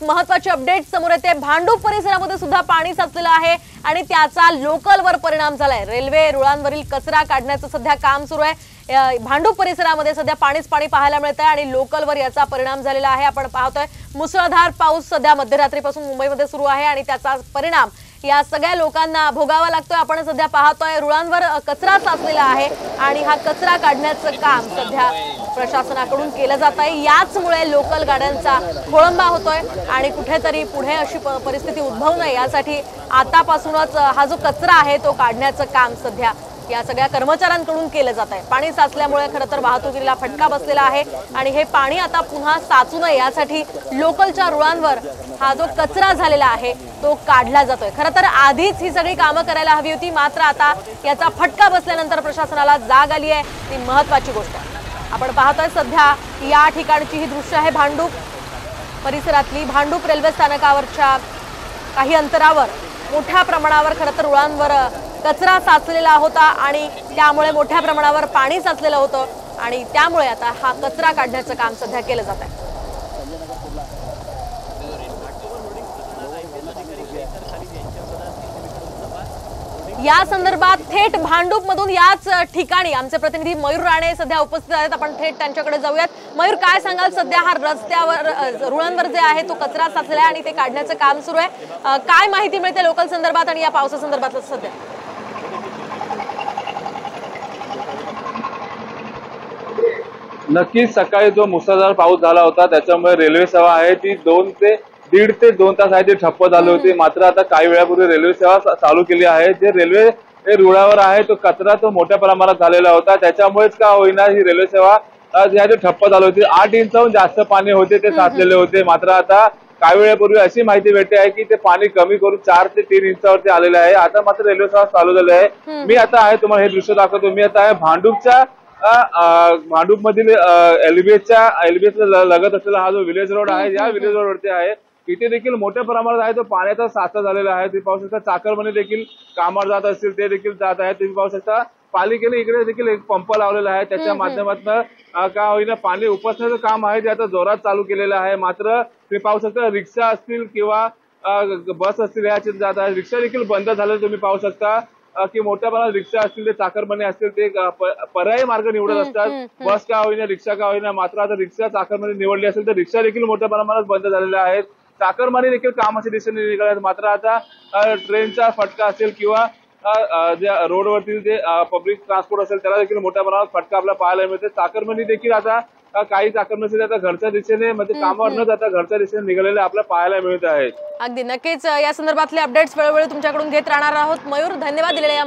एक महत्त्वाची अपडेट समोर येते। भांडूप परिसरामध्ये सुद्धा पाणी साचलेलं आहे आणि त्याचा लोकलवर परिणाम झालाय। रेल्वे रुळांवरील कचरा काढण्याचं सध्या काम सुरू आहे। भांडूप परिसरामध्ये सध्या पाणीच पाणी पाहायला मिळतंय आणि लोकलवर याचा परिणाम झालेला आहे। आपण पाहतोय मुसळधार पाऊस सध्या मध्यरात्रीपासून मुंबईमध्ये सुरू आहे आणि त्याचा परिणाम या सगळ्या लोकांना भोगावा लागतोय। आपण सध्या पाहतोय रुळांवर कचरा साचलेला आहे आणि हा कचरा काढण्याचं काम सध्या प्रशासनाकडून केलं जात आहे। याचमुळे लोकल गाड्यांचा खोळंबा होतोय आणि कुठेतरी पुढे अशी परिस्थिती उद्भवू नये यासाठी आतापासूनच हा जो कचरा आहे तो काढण्याचं काम सध्या या सगळ्या कर्मचाऱ्यांकडून केलं जात आहे। पाणी साचल्यामुळे खरं तर वाहतुकीला फटका बसलेला आहे आणि हे पाणी आता पुन्हा साचू नये यासाठी लोकलच्या रुळांवर हा जो कचरा झालेला आहे तो काढला जातोय। खरं तर आधीच ही सगळी कामं करायला हवी होती, मात्र आता याचा फटका बसल्यानंतर प्रशासनाला जाग आली आहे, ती महत्त्वाची गोष्ट आहे। आपण पाहतोय सध्या या ठिकाणची ही दृश्य आहे भांडूप परिसरातली। भांडूप रेल्वे स्थानकावरच्या काही अंतरावर मोठ्या प्रमाणावर खरं तर रुळांवर कचरा साचलेला होता आणि त्यामुळे मोठ्या प्रमाणावर पाणी साचलेलं होतं आणि त्यामुळे आता हा कचरा काढण्याचं काम सध्या केलं जात आहे। या संदर्भात थेट भांडूप मधून याच ठिकाणी आमचे प्रतिनिधी मयूर राणे सध्या उपस्थित आहेत। आपण थेट त्यांच्याकडे जाऊयात। मयूर, काय सांगाल, सध्या हा रस्त्यावर रुळांवर जे आहे तो कचरा साचलेला आहे आणि ते काढण्याचं काम सुरू आहे। काय माहिती मिळते लोकल संदर्भात आणि या पावसासंदर्भात सध्या? नक्कीच सकाळी जो मुसळधार पाऊस झाला होता त्याच्यामुळे रेल्वे सेवा आहे ती 1.5 ते 2 तास आहे ती ठप्प झाली होती। मात्र आता काही वेळापूर्वी रेल्वे सेवा चालू केली आहे। जे रेल्वे रुळावर आहे तो कचरा तो मोठ्या प्रमाणात झालेला होता, त्याच्यामुळेच का होईना ही रेल्वे सेवा जी आहे ती ठप्प झाली होती। 8 इंचाहून जास्त पाणी होते ते साचलेले होते। मात्र आता काही वेळापूर्वी अशी माहिती भेटते आहे की ते पाणी कमी करून 4 ते 3 इंचावरती आलेले आहे। आता मात्र रेल्वे सेवा चालू झाली आहे। मी आता आहे तुम्हाला हे दृश्य दाखवतो। मी आता आहे भांडूप मधील एलबीएस लगत असलेला हा जो विलेज रोड आहे, या विलेज रोड वरती आहे। इथे देखील मोठ्या प्रमाणात आहे तो पाण्याचा साठा झालेला आहे। तुम्ही पाहू शकता चाकरमानी देखील कामावर जात असतील ते देखील जात आहे। तुम्ही पाहू शकता पालिकेने इकडे देखील एक पंप लावलेला आहे, त्याच्या माध्यमातून का होईना पाणी उपसण्याचं काम आहे ते आता जोरात चालू केलेलं आहे। मात्र तुम्ही पाहू शकता रिक्षा असतील किंवा बस असतील याची जात आहे। रिक्षा देखील बंद झालेले तुम्ही पाहू शकता की मोठ्या प्रमाणात रिक्षा असतील ते चाकरमानी असतील ते पर्यायी मार्ग निवडत असतात, बस का होईना रिक्षा का होईना। मात्र आता रिक्षा चाकरमानी निवडली असेल तर रिक्षा देखील मोठ्या प्रमाणात बंद झालेल्या आहेत। चाकरमानी देखील कामाच्या दिशेने निघाले। मात्र आता ट्रेनचा फटका असेल किंवा जे रोडवरतील जे पब्लिक ट्रान्सपोर्ट असेल त्याला देखील मोठ्या प्रमाणात फटका आपल्याला पाहायला मिळते। चाकरमानी देखील आता काही चाकरमानी आता घरच्या दिशेने म्हणजे कामावर न जाता घरच्या दिशेने निघालेले आपल्याला पाहायला मिळत आहेत। अगदी नक्कीच या संदर्भातले अपडेट्स वेळोवेळी तुमच्याकडून घेत राहणार आहोत। मयूर, धन्यवाद दिलेल्या